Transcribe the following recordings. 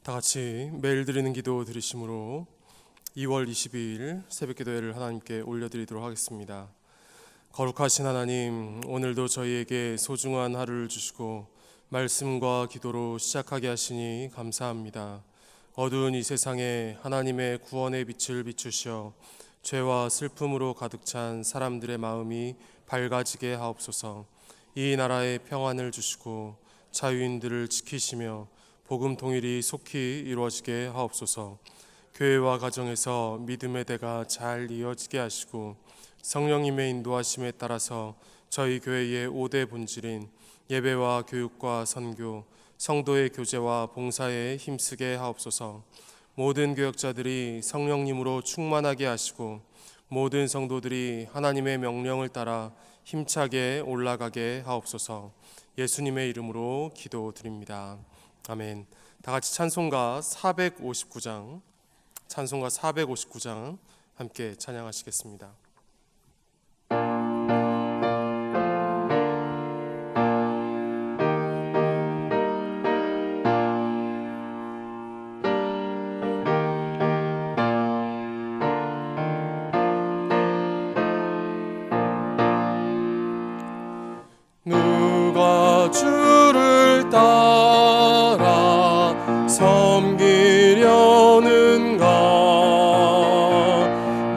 다 같이 매일 드리는 기도 드리심으로 2월 22일 새벽기도회를 하나님께 올려드리도록 하겠습니다. 거룩하신 하나님, 오늘도 저희에게 소중한 하루를 주시고 말씀과 기도로 시작하게 하시니 감사합니다. 어두운 이 세상에 하나님의 구원의 빛을 비추시어 죄와 슬픔으로 가득 찬 사람들의 마음이 밝아지게 하옵소서. 이 나라에 평안을 주시고 자유인들을 지키시며 복음 통일이 속히 이루어지게 하옵소서. 교회와 가정에서 믿음의 대가 잘 이어지게 하시고 성령님의 인도하심에 따라서 저희 교회의 5대 본질인 예배와 교육과 선교, 성도의 교제와 봉사에 힘쓰게 하옵소서. 모든 교역자들이 성령님으로 충만하게 하시고 모든 성도들이 하나님의 명령을 따라 힘차게 올라가게 하옵소서. 예수님의 이름으로 기도드립니다. 아멘. 다 같이 찬송가 459장 함께 찬양하시겠습니다. 누가 주를 따라 섬기려는가?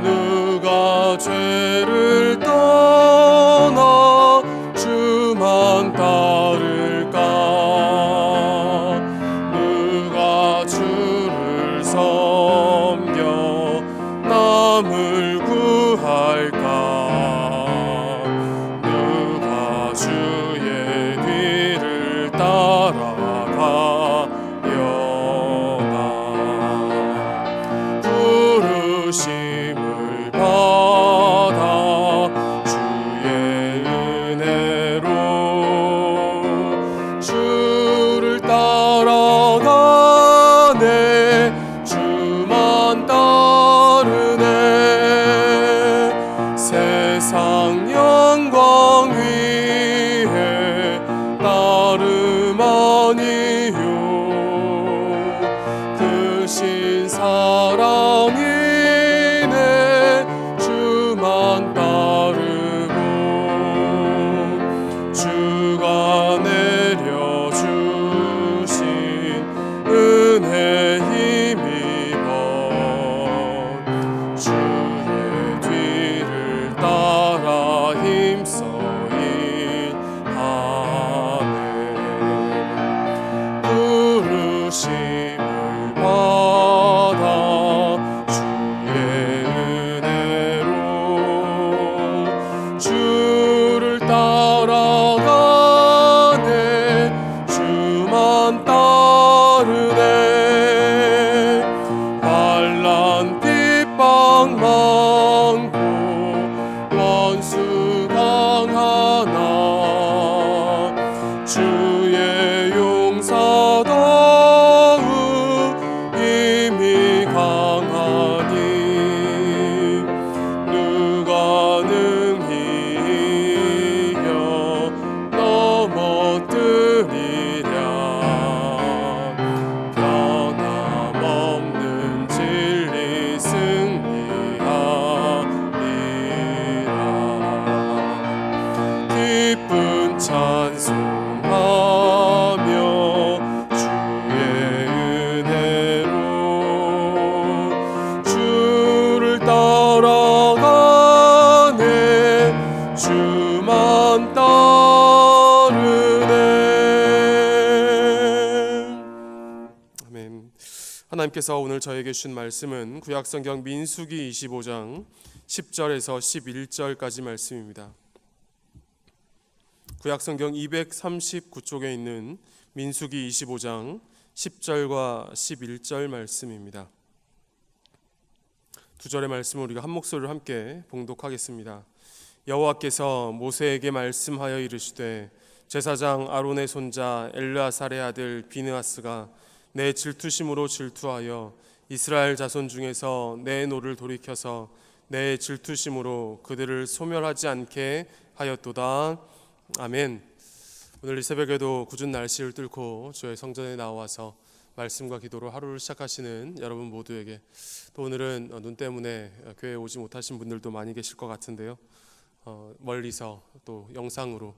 누가 죄를 떠나 주만 따를까? 누가 주를 섬겨 남을 구할까? 주의 뒤를 따라가려나? 부르심을 받아 주의 은혜로 주를 따라가네. 주만 따르네. 세상 영광 위에 나름 아니요 크신 사랑이네. 주만 따르고 주가 내려주신 은혜 힘입어 주의 뒤를 따라 힘써 부르심을 받아 주의 은혜로 주를 따라가네. 주만 따르네. 환난 핍박 많고 원수 강하나 주의 용사도 이미 강하니 누가 능히 이겨 넘어뜨리랴? 변함없는 진리 승리하리라. 기쁜 찬송하며 주의 은혜로 주를 따라가네. 주만 따르네. 아멘. 하나님께서 오늘 저에게 주신 말씀은 구약성경 민수기 25장 10절에서 11절까지 말씀입니다. 구약성경 239쪽에 있는 민수기 25장 10절과 11절 말씀입니다. 두 절의 말씀을 우리가 한 목소리로 함께 봉독하겠습니다. 여호와께서 모세에게 말씀하여 이르시되 제사장 아론의 손자 엘르아살의 아들 비느하스가 내 질투심으로 질투하여 이스라엘 자손 중에서 내 노를 돌이켜서 내 질투심으로 그들을 소멸하지 않게 하였도다. 아멘. 오늘 이 새벽에도 궂은 날씨를 뚫고 주의 성전에 나와서 말씀과 기도로 하루를 시작하시는 여러분 모두에게, 또 오늘은 눈 때문에 교회에 오지 못하신 분들도 많이 계실 것 같은데요, 멀리서 또 영상으로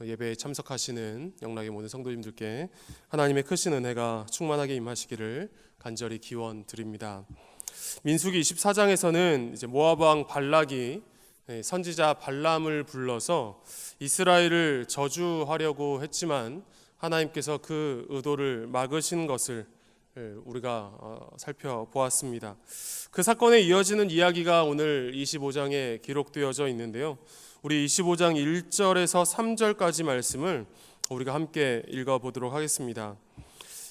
예배에 참석하시는 영락의 모든 성도님들께 하나님의 크신 은혜가 충만하게 임하시기를 간절히 기원 드립니다. 민수기 24장에서는 이제 모압 왕 발락이 선지자 발람을 불러서 이스라엘을 저주하려고 했지만 하나님께서 그 의도를 막으신 것을 우리가 살펴보았습니다. 그 사건에 이어지는 이야기가 오늘 25장에 기록되어져 있는데요, 우리 25장 1절에서 3절까지 말씀을 우리가 함께 읽어보도록 하겠습니다.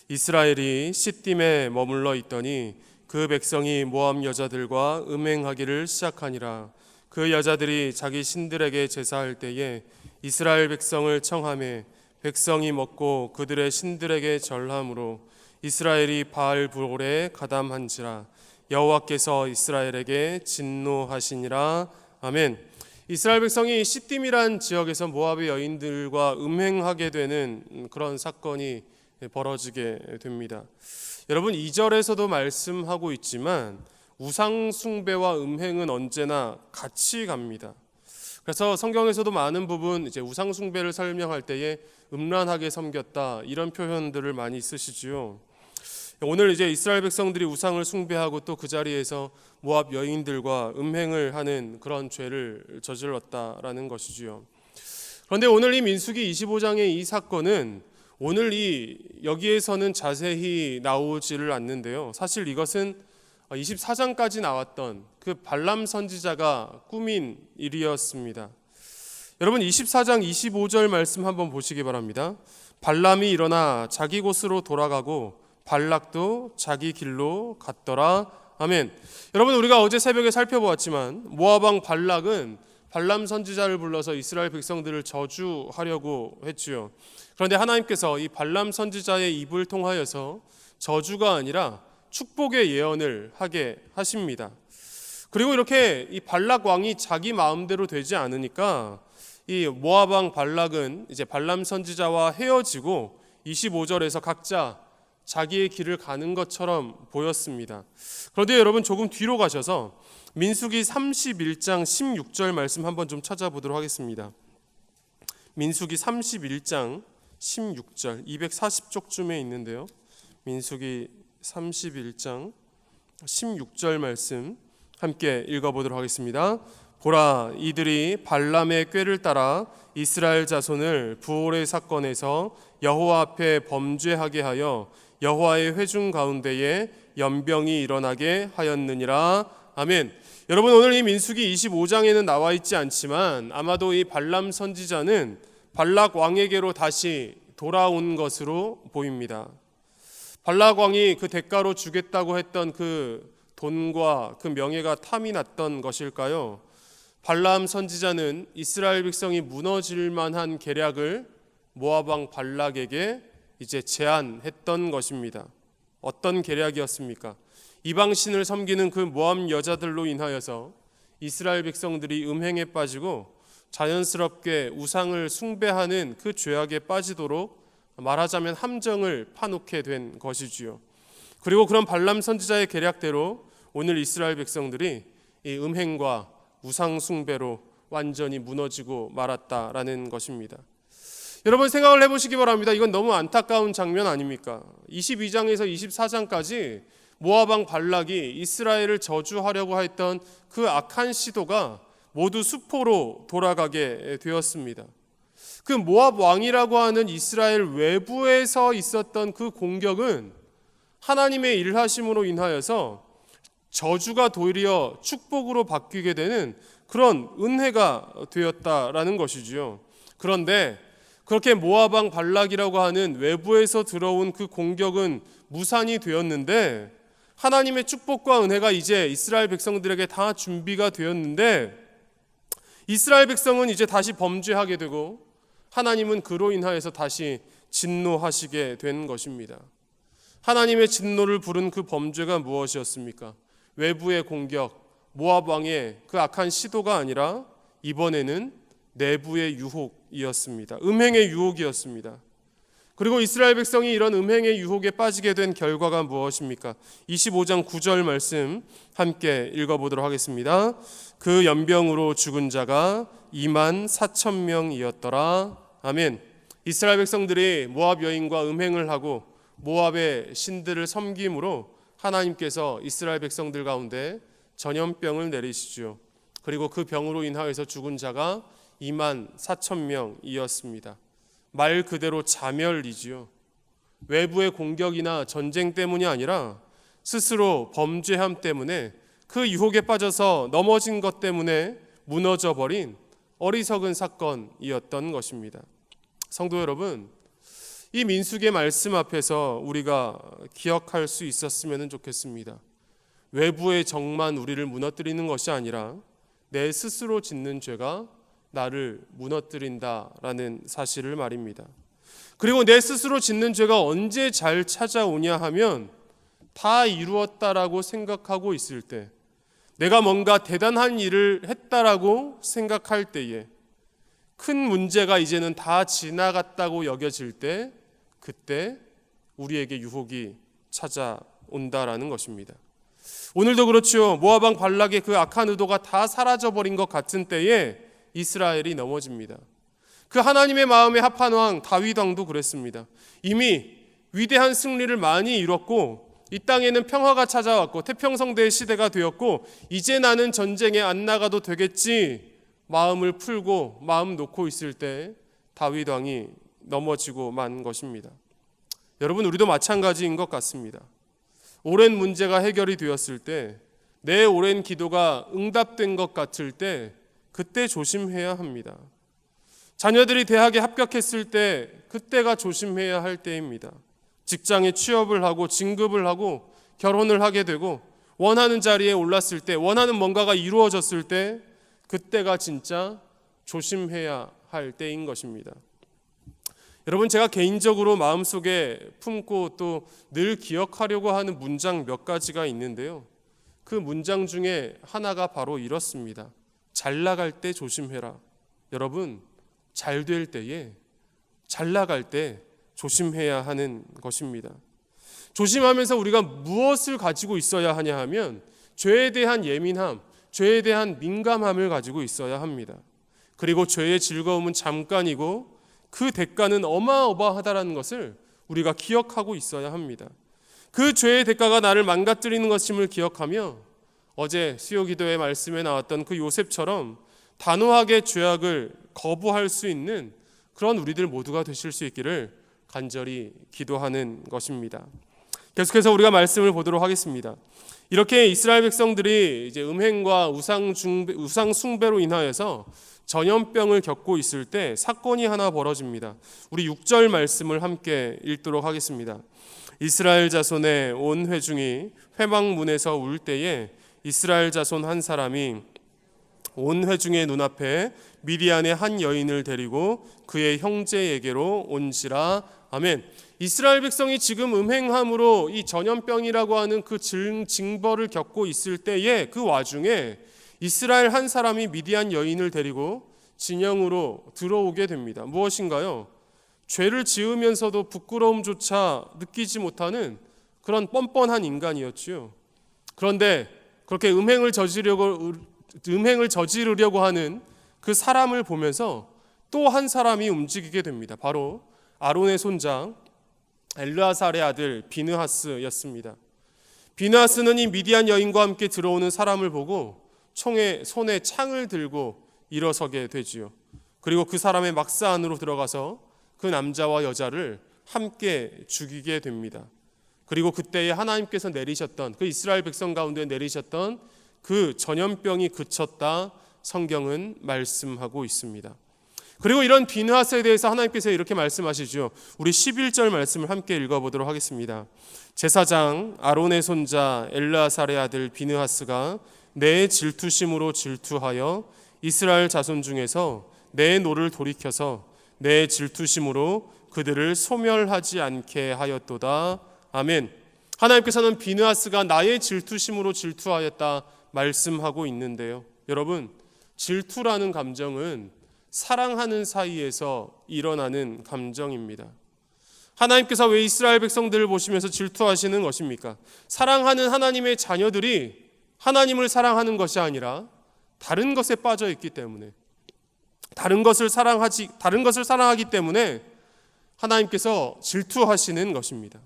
이스라엘이 시딤에 머물러 있더니 그 백성이 모압 여자들과 음행하기를 시작하니라. 그 여자들이 자기 신들에게 제사할 때에 이스라엘 백성을 청하매 백성이 먹고 그들의 신들에게 절함으로 이스라엘이 바알볼에 가담한지라. 여호와께서 이스라엘에게 진노하시니라. 아멘. 이스라엘 백성이 시딤이란 지역에서 모압의 여인들과 음행하게 되는 그런 사건이 벌어지게 됩니다. 여러분, 2절에서도 말씀하고 있지만 우상 숭배와 음행은 언제나 같이 갑니다. 그래서 성경에서도 많은 부분 이제 우상 숭배를 설명할 때에 음란하게 섬겼다, 이런 표현들을 많이 쓰시지요. 오늘 이제 이스라엘 백성들이 우상을 숭배하고 또 그 자리에서 모압 여인들과 음행을 하는 그런 죄를 저질렀다라는 것이지요. 그런데 오늘 이 민수기 25장의 이 사건은 오늘 여기에서는 자세히 나오지를 않는데요, 사실 이것은 24장까지 나왔던 그 발람 선지자가 꾸민 일이었습니다. 여러분, 24장 25절 말씀 한번 보시기 바랍니다. 발람이 일어나 자기 곳으로 돌아가고 발락도 자기 길로 갔더라. 아멘. 여러분, 우리가 어제 새벽에 살펴보았지만 모압 왕 발락은 발람 선지자를 불러서 이스라엘 백성들을 저주하려고 했지요. 그런데 하나님께서 이 발람 선지자의 입을 통하여서 저주가 아니라 축복의 예언을 하게 하십니다. 그리고 이렇게 이 발락 왕이 자기 마음대로 되지 않으니까 이 모압 왕 발락은 이제 발람 선지자와 헤어지고 25절에서 각자 자기의 길을 가는 것처럼 보였습니다. 그런데 여러분, 조금 뒤로 가셔서 민수기 31장 16절 말씀 한번 좀 찾아보도록 하겠습니다. 민수기 31장 16절 240쪽쯤에 있는데요, 민수기 31장 16절 말씀 함께 읽어보도록 하겠습니다. 보라, 이들이 발람의 꾀를 따라 이스라엘 자손을 부올의 사건에서 여호와 앞에 범죄하게 하여 여호와의 회중 가운데에 연병이 일어나게 하였느니라. 아멘. 여러분, 오늘 이 민수기 25장에는 나와 있지 않지만 아마도 이 발람 선지자는 발락 왕에게로 다시 돌아온 것으로 보입니다. 발락 왕이 그 대가로 주겠다고 했던 그 돈과 그 명예가 탐이 났던 것일까요? 발람 선지자는 이스라엘 백성이 무너질 만한 계략을 모압 왕 발락에게 이제 제안했던 것입니다. 어떤 계략이었습니까? 이방신을 섬기는 그 모압 여자들로 인하여서 이스라엘 백성들이 음행에 빠지고 자연스럽게 우상을 숭배하는 그 죄악에 빠지도록 말하자면 함정을 파놓게 된 것이지요. 그리고 그런 발람 선지자의 계략대로 오늘 이스라엘 백성들이 이 음행과 우상 숭배로 완전히 무너지고 말았다라는 것입니다. 여러분, 생각을 해보시기 바랍니다. 이건 너무 안타까운 장면 아닙니까? 22장에서 24장까지 모압 왕 발락이 이스라엘을 저주하려고 했던 그 악한 시도가 모두 수포로 돌아가게 되었습니다. 그 모압 왕이라고 하는 이스라엘 외부에서 있었던 그 공격은 하나님의 일하심으로 인하여서 저주가 도리어 축복으로 바뀌게 되는 그런 은혜가 되었다라는 것이지요. 그런데 그렇게 모압 왕 발락이라고 하는 외부에서 들어온 그 공격은 무산이 되었는데, 하나님의 축복과 은혜가 이제 이스라엘 백성들에게 다 준비가 되었는데, 이스라엘 백성은 이제 다시 범죄하게 되고 하나님은 그로 인하여서 다시 진노하시게 된 것입니다. 하나님의 진노를 부른 그 범죄가 무엇이었습니까? 외부의 공격, 모압 왕의 그 악한 시도가 아니라 이번에는 내부의 유혹이었습니다. 음행의 유혹이었습니다. 그리고 이스라엘 백성이 이런 음행의 유혹에 빠지게 된 결과가 무엇입니까? 25장 9절 말씀 함께 읽어보도록 하겠습니다. 그 연병으로 죽은 자가 2만 4천 명이었더라. 아멘. 이스라엘 백성들이 모압 여인과 음행을 하고 모압의 신들을 섬김으로 하나님께서 이스라엘 백성들 가운데 전염병을 내리시죠. 그리고 그 병으로 인하여서 죽은 자가 2만 4천 명이었습니다. 말 그대로 자멸이지요. 외부의 공격이나 전쟁 때문이 아니라 스스로 범죄함 때문에 그 유혹에 빠져서 넘어진 것 때문에 무너져 버린 어리석은 사건이었던 것입니다. 성도 여러분, 이 민수기의 말씀 앞에서 우리가 기억할 수 있었으면 좋겠습니다. 외부의 적만 우리를 무너뜨리는 것이 아니라 내 스스로 짓는 죄가 나를 무너뜨린다라는 사실을 말입니다. 그리고 내 스스로 짓는 죄가 언제 잘 찾아오냐 하면 다 이루었다라고 생각하고 있을 때, 내가 뭔가 대단한 일을 했다라고 생각할 때에, 큰 문제가 이제는 다 지나갔다고 여겨질 때, 그때 우리에게 유혹이 찾아온다라는 것입니다. 오늘도 그렇죠. 모압 왕 발락의 그 악한 의도가 다 사라져버린 것 같은 때에 이스라엘이 넘어집니다. 그 하나님의 마음에 합한 왕 다윗 왕도 그랬습니다. 이미 위대한 승리를 많이 이뤘고 이 땅에는 평화가 찾아왔고 태평성대의 시대가 되었고 이제 나는 전쟁에 안 나가도 되겠지 마음을 풀고 마음 놓고 있을 때 다윗 왕이 넘어지고 만 것입니다. 여러분, 우리도 마찬가지인 것 같습니다. 오랜 문제가 해결이 되었을 때, 내 오랜 기도가 응답된 것 같을 때 그때 조심해야 합니다. 자녀들이 대학에 합격했을 때 그때가 조심해야 할 때입니다. 직장에 취업을 하고 진급을 하고 결혼을 하게 되고 원하는 자리에 올랐을 때, 원하는 뭔가가 이루어졌을 때 그때가 진짜 조심해야 할 때인 것입니다. 여러분, 제가 개인적으로 마음속에 품고 또 늘 기억하려고 하는 문장 몇 가지가 있는데요. 그 문장 중에 하나가 바로 이렇습니다. 잘 나갈 때 조심해라. 여러분, 잘 될 때에, 잘 나갈 때 조심해야 하는 것입니다. 조심하면서 우리가 무엇을 가지고 있어야 하냐 하면 죄에 대한 예민함, 죄에 대한 민감함을 가지고 있어야 합니다. 그리고 죄의 즐거움은 잠깐이고 그 대가는 어마어마하다라는 것을 우리가 기억하고 있어야 합니다. 그 죄의 대가가 나를 망가뜨리는 것임을 기억하며 어제 수요기도의 말씀에 나왔던 그 요셉처럼 단호하게 죄악을 거부할 수 있는 그런 우리들 모두가 되실 수 있기를 간절히 기도하는 것입니다. 계속해서 우리가 말씀을 보도록 하겠습니다. 이렇게 이스라엘 백성들이 이제 음행과 우상 숭배로 인하여서 전염병을 겪고 있을 때 사건이 하나 벌어집니다. 우리 6절 말씀을 함께 읽도록 하겠습니다. 이스라엘 자손의 온 회중이 회막문에서 울 때에 이스라엘 자손 한 사람이 온 회중의 눈앞에 미디안의 한 여인을 데리고 그의 형제에게로 온지라. 아멘. 이스라엘 백성이 지금 음행함으로 이 전염병이라고 하는 그 징벌을 겪고 있을 때에 그 와중에 이스라엘 한 사람이 미디안 여인을 데리고 진영으로 들어오게 됩니다. 무엇인가요? 죄를 지으면서도 부끄러움조차 느끼지 못하는 그런 뻔뻔한 인간이었지요. 그런데 그렇게 음행을 저지르려고 하는 그 사람을 보면서 또 한 사람이 움직이게 됩니다. 바로 아론의 손자 엘르아살의 아들 비느하스였습니다. 비느하스는 이 미디안 여인과 함께 들어오는 사람을 보고 손에 창을 들고 일어서게 되지요. 그리고 그 사람의 막사 안으로 들어가서 그 남자와 여자를 함께 죽이게 됩니다. 그리고 그때에 하나님께서 내리셨던 그 이스라엘 백성 가운데 내리셨던 그 전염병이 그쳤다 성경은 말씀하고 있습니다. 그리고 이런 비느하스에 대해서 하나님께서 이렇게 말씀하시죠. 우리 11절 말씀을 함께 읽어보도록 하겠습니다. 제사장 아론의 손자 엘르아살의 아들 비느하스가 내 질투심으로 질투하여 이스라엘 자손 중에서 내 노를 돌이켜서 내 질투심으로 그들을 소멸하지 않게 하였도다. 아멘. 하나님께서는 비느하스가 나의 질투심으로 질투하였다 말씀하고 있는데요. 여러분, 질투라는 감정은 사랑하는 사이에서 일어나는 감정입니다. 하나님께서 왜 이스라엘 백성들을 보시면서 질투하시는 것입니까? 사랑하는 하나님의 자녀들이 하나님을 사랑하는 것이 아니라 다른 것에 빠져 있기 때문에, 다른 것을 사랑하기 때문에 하나님께서 질투하시는 것입니다.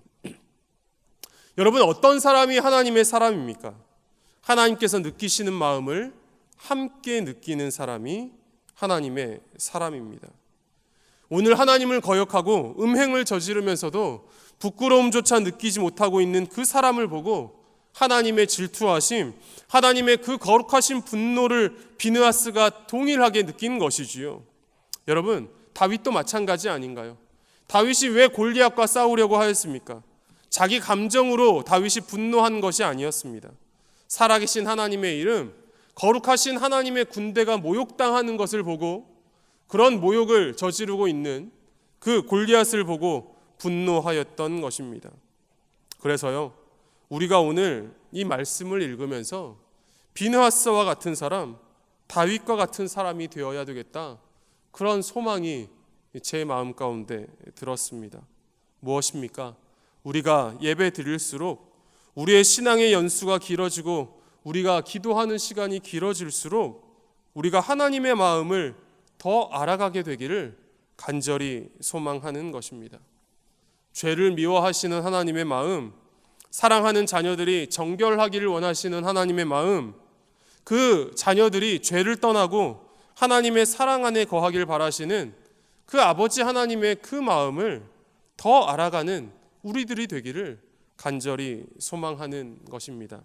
여러분, 어떤 사람이 하나님의 사람입니까? 하나님께서 느끼시는 마음을 함께 느끼는 사람이 하나님의 사람입니다. 오늘 하나님을 거역하고 음행을 저지르면서도 부끄러움조차 느끼지 못하고 있는 그 사람을 보고 하나님의 질투하심, 하나님의 그 거룩하신 분노를 비느하스가 동일하게 느낀 것이지요. 여러분, 다윗도 마찬가지 아닌가요? 다윗이 왜 골리앗과 싸우려고 하였습니까? 자기 감정으로 다윗이 분노한 것이 아니었습니다. 살아계신 하나님의 이름, 거룩하신 하나님의 군대가 모욕당하는 것을 보고 그런 모욕을 저지르고 있는 그 골리앗을 보고 분노하였던 것입니다. 그래서요, 우리가 오늘 이 말씀을 읽으면서 비느하스와 같은 사람, 다윗과 같은 사람이 되어야 되겠다, 그런 소망이 제 마음 가운데 들었습니다. 무엇입니까? 우리가 예배 드릴수록 우리의 신앙의 연수가 길어지고 우리가 기도하는 시간이 길어질수록 우리가 하나님의 마음을 더 알아가게 되기를 간절히 소망하는 것입니다. 죄를 미워하시는 하나님의 마음, 사랑하는 자녀들이 정결하기를 원하시는 하나님의 마음, 그 자녀들이 죄를 떠나고 하나님의 사랑 안에 거하길 바라시는 그 아버지 하나님의 그 마음을 더 알아가는 우리들이 되기를 간절히 소망하는 것입니다.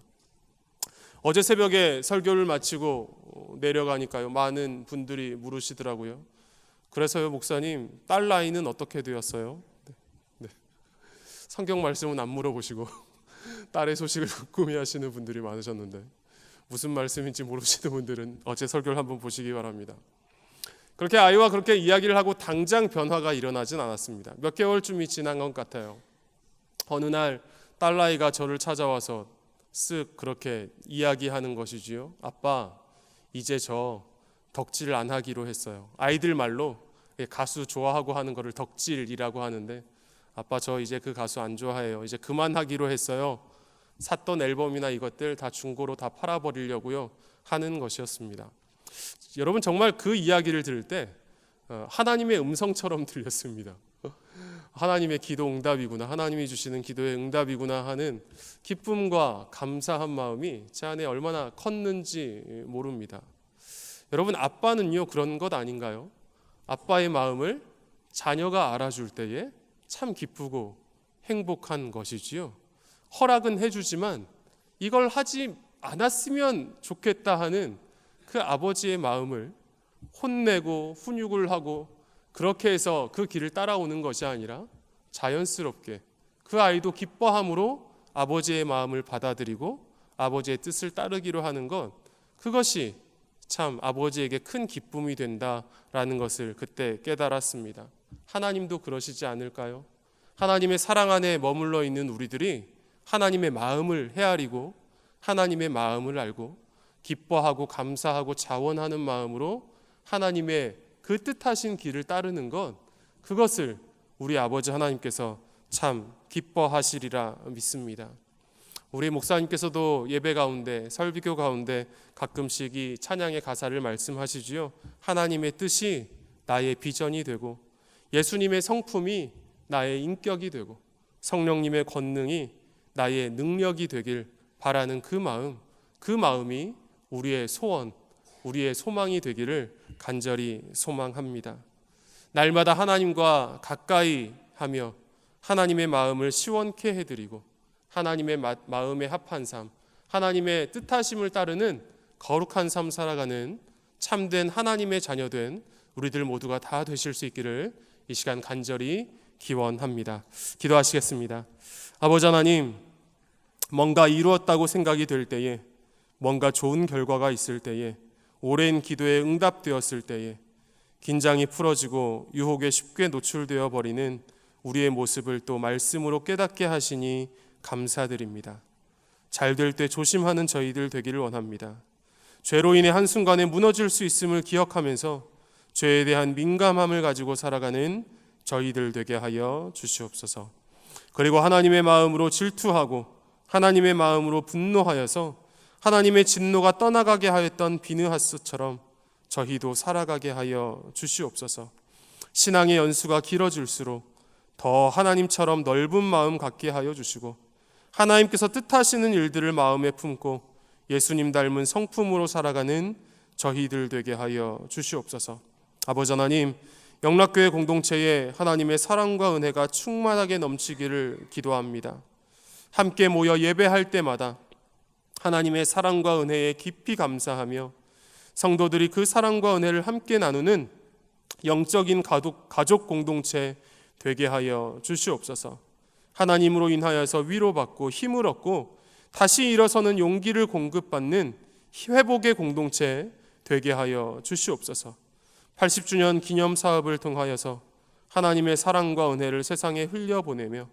어제 새벽에 설교를 마치고 내려가니까요, 많은 분들이 물으시더라고요. 그래서요, 목사님, 딸 나이는 어떻게 되었어요? 네. 성경 말씀은 안 물어보시고 딸의 소식을 궁금해하시는 분들이 많으셨는데, 무슨 말씀인지 모르시는 분들은 어제 설교를 한번 보시기 바랍니다. 그렇게 아이와 그렇게 이야기를 하고 당장 변화가 일어나진 않았습니다. 몇 개월쯤이 지난 것 같아요. 어느 날 딸아이가 저를 찾아와서 쓱 그렇게 이야기하는 것이지요. 아빠, 이제 저 덕질 안 하기로 했어요. 아이들 말로 가수 좋아하고 하는 거를 덕질이라고 하는데, 아빠, 저 이제 그 가수 안 좋아해요. 이제 그만하기로 했어요. 샀던 앨범이나 이것들 다 중고로 다 팔아버리려고요 하는 것이었습니다. 여러분, 정말 그 이야기를 들을 때 하나님의 음성처럼 들렸습니다. 하나님의 기도 응답이구나, 하나님이 주시는 기도의 응답이구나 하는 기쁨과 감사한 마음이 제 안에 얼마나 컸는지 모릅니다. 여러분, 아빠는요 그런 것 아닌가요? 아빠의 마음을 자녀가 알아줄 때에 참 기쁘고 행복한 것이지요. 허락은 해주지만 이걸 하지 않았으면 좋겠다 하는 그 아버지의 마음을 혼내고 훈육을 하고 그렇게 해서 그 길을 따라오는 것이 아니라 자연스럽게 그 아이도 기뻐함으로 아버지의 마음을 받아들이고 아버지의 뜻을 따르기로 하는 것, 그것이 참 아버지에게 큰 기쁨이 된다라는 것을 그때 깨달았습니다. 하나님도 그러시지 않을까요? 하나님의 사랑 안에 머물러 있는 우리들이 하나님의 마음을 헤아리고 하나님의 마음을 알고 기뻐하고 감사하고 자원하는 마음으로 하나님의 그 뜻하신 길을 따르는 것, 그것을 우리 아버지 하나님께서 참 기뻐하시리라 믿습니다. 우리 목사님께서도 예배 가운데, 설비교 가운데 가끔씩 이 찬양의 가사를 말씀하시지요. 하나님의 뜻이 나의 비전이 되고 예수님의 성품이 나의 인격이 되고 성령님의 권능이 나의 능력이 되길 바라는 그 마음, 그 마음이 우리의 소원, 우리의 소망이 되기를 간절히 소망합니다. 날마다 하나님과 가까이 하며 하나님의 마음을 시원케 해드리고 하나님의 마음에 합한 삶, 하나님의 뜻하심을 따르는 거룩한 삶 살아가는 참된 하나님의 자녀된 우리들 모두가 다 되실 수 있기를 이 시간 간절히 기원합니다. 기도하시겠습니다. 아버지 하나님, 뭔가 이루었다고 생각이 될 때에, 뭔가 좋은 결과가 있을 때에, 오랜 기도에 응답되었을 때에 긴장이 풀어지고 유혹에 쉽게 노출되어 버리는 우리의 모습을 또 말씀으로 깨닫게 하시니 감사드립니다. 잘 될 때 조심하는 저희들 되기를 원합니다. 죄로 인해 한순간에 무너질 수 있음을 기억하면서 죄에 대한 민감함을 가지고 살아가는 저희들 되게 하여 주시옵소서. 그리고 하나님의 마음으로 질투하고 하나님의 마음으로 분노하여서 하나님의 진노가 떠나가게 하였던 비느하스처럼 저희도 살아가게 하여 주시옵소서. 신앙의 연수가 길어질수록 더 하나님처럼 넓은 마음 갖게 하여 주시고 하나님께서 뜻하시는 일들을 마음에 품고 예수님 닮은 성품으로 살아가는 저희들 되게 하여 주시옵소서. 아버지 하나님, 영락교회 공동체에 하나님의 사랑과 은혜가 충만하게 넘치기를 기도합니다. 함께 모여 예배할 때마다 하나님의 사랑과 은혜에 깊이 감사하며 성도들이 그 사랑과 은혜를 함께 나누는 영적인 가족 공동체 되게 하여 주시옵소서. 하나님으로 인하여서 위로받고 힘을 얻고 다시 일어서는 용기를 공급받는 회복의 공동체 되게 하여 주시옵소서. 80주년 기념 사업을 통하여서 하나님의 사랑과 은혜를 세상에 흘려보내며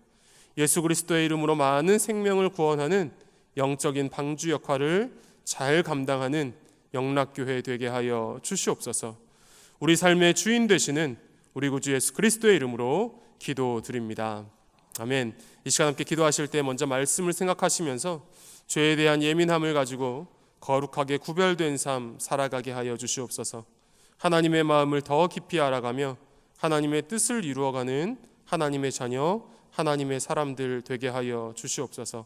예수 그리스도의 이름으로 많은 생명을 구원하는 영적인 방주 역할을 잘 감당하는 영락교회 되게 하여 주시옵소서. 우리 삶의 주인 되시는 우리 구주 예수 그리스도의 이름으로 기도드립니다. 아멘. 이 시간 함께 기도하실 때 먼저 말씀을 생각하시면서 죄에 대한 예민함을 가지고 거룩하게 구별된 삶 살아가게 하여 주시옵소서. 하나님의 마음을 더 깊이 알아가며 하나님의 뜻을 이루어가는 하나님의 자녀, 하나님의 사람들 되게 하여 주시옵소서.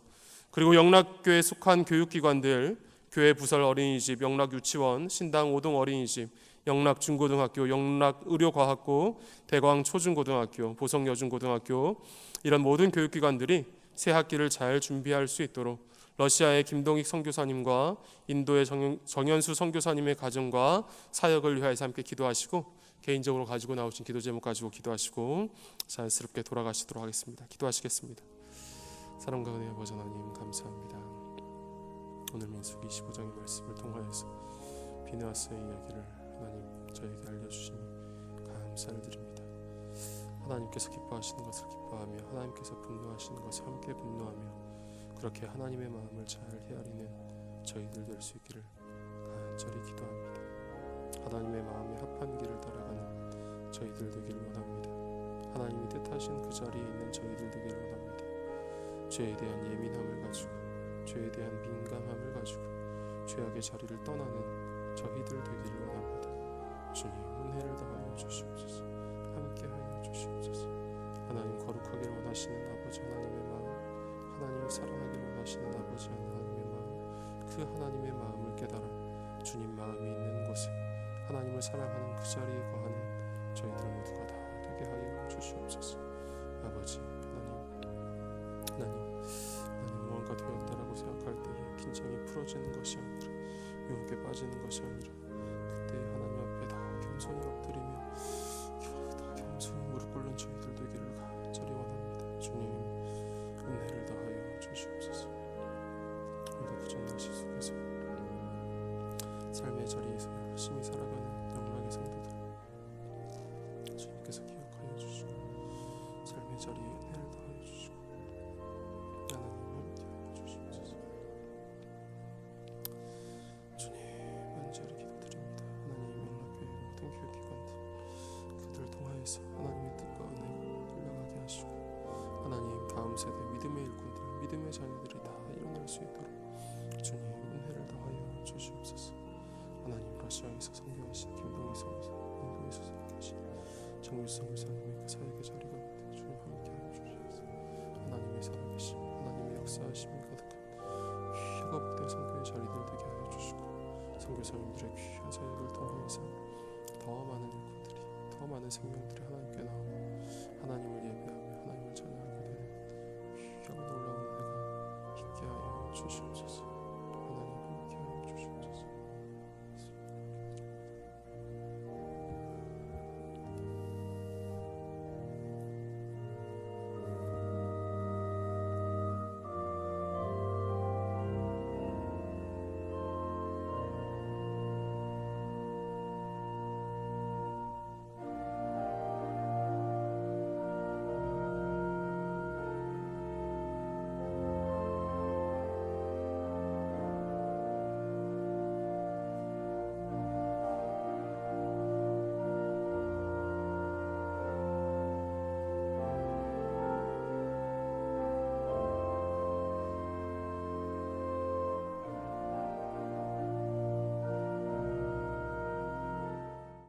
그리고 영락교회에 속한 교육기관들, 교회 부설 어린이집, 영락유치원, 신당 5동 어린이집, 영락중고등학교, 영락의료과학고, 대광초중고등학교, 보성여중고등학교 이런 모든 교육기관들이 새 학기를 잘 준비할 수 있도록 러시아의 김동익 선교사님과 인도의 정현수 선교사님의 가정과 사역을 위하여서 함께 기도하시고 개인적으로 가지고 나오신 기도 제목 가지고 기도하시고 자연스럽게 돌아가시도록 하겠습니다. 기도하시겠습니다. 사랑과 은혜의 아버지 하나님 감사합니다. 오늘 민수기 25장의 말씀을 통하여서 비느하스의 이야기를 하나님 저에게 알려주시니 감사를 드립니다. 하나님께서 기뻐하시는 것을 기뻐하며 하나님께서 분노하시는 것을 함께 분노하며 그렇게 하나님의 마음을 잘 헤아리는 저희들 될 수 있기를 간절히 기도합니다. 하나님의 마음에 합한 길을 따라가는 저희들 되기를 원합니다. 하나님이 뜻하신 그 자리에 있는 저희들 되기를 원합니다. 죄에 대한 예민함을 가지고 죄에 대한 민감함을 가지고 죄악의 자리를 떠나는 저희들 되기를 원합니다. 주님 은혜를 더하여 주시옵소서. 함께하여 주시옵소서. 하나님 거룩하기를 원하시는 아버지 하나님의 마음, 하나님을 사랑하기를 원하시는 아버지 하나님의 마음, 그 하나님의 마음을 깨달아 주님 마음이 있는 곳에 하나님을 사랑하는 그 자리에 거하는 저희들 모두가 다 되게 하여 주시옵소서. 아버지 하나님 무언가 되었다라고 생각할 때에 긴장이 풀어지는 것이 아니라 유혹에 빠지는 것이 아니라 그때 하나님 앞에 다 겸손히 엎드리며 다 겸손히 무릎 꿇는 저희들 되기를 간절히 원합니다. 주님 은혜를 더하여 주시옵소서. 오늘도 부정 날씨 속에서 삶의 자리에서 열심히 살아가는 영락의 성도들 주님께서 기억하여 주시고 삶의 자리에 은혜를 더하여 주시고 하나님 함께하여 주시옵소서. 주님 간절히 기도드립니다. 하나님 영락교회 모든 교육기관들 그들 통하여서 하나님의 뜻과 은혜가 흘러가게 하시고 하나님 다음 세대 믿음의 일꾼들, 믿음의 자녀들이 다 일어날 수 있도록 주님 은혜를 더하여 주시옵소서. 하나님 러시아에서 선교하신 김동희 선교사, 인도에서 선교하신 정유성 선교사님의 그 사역의 자리가 주님 함께하여 주시옵소서. 하나님의 살아계심, 하나님의 역사하심이 가득한 귀하고 복된 선교의 자리들 되게 하여 주시고 선교사님들의 귀한 사역을 통하여서 더 많은 일꾼들이, 더 많은 생명들이 하나님께 나오고 하나님을 예배하며 하나님을 찬양하게 되는 귀하고 놀라운 은혜가 있게 하여 주시옵소서.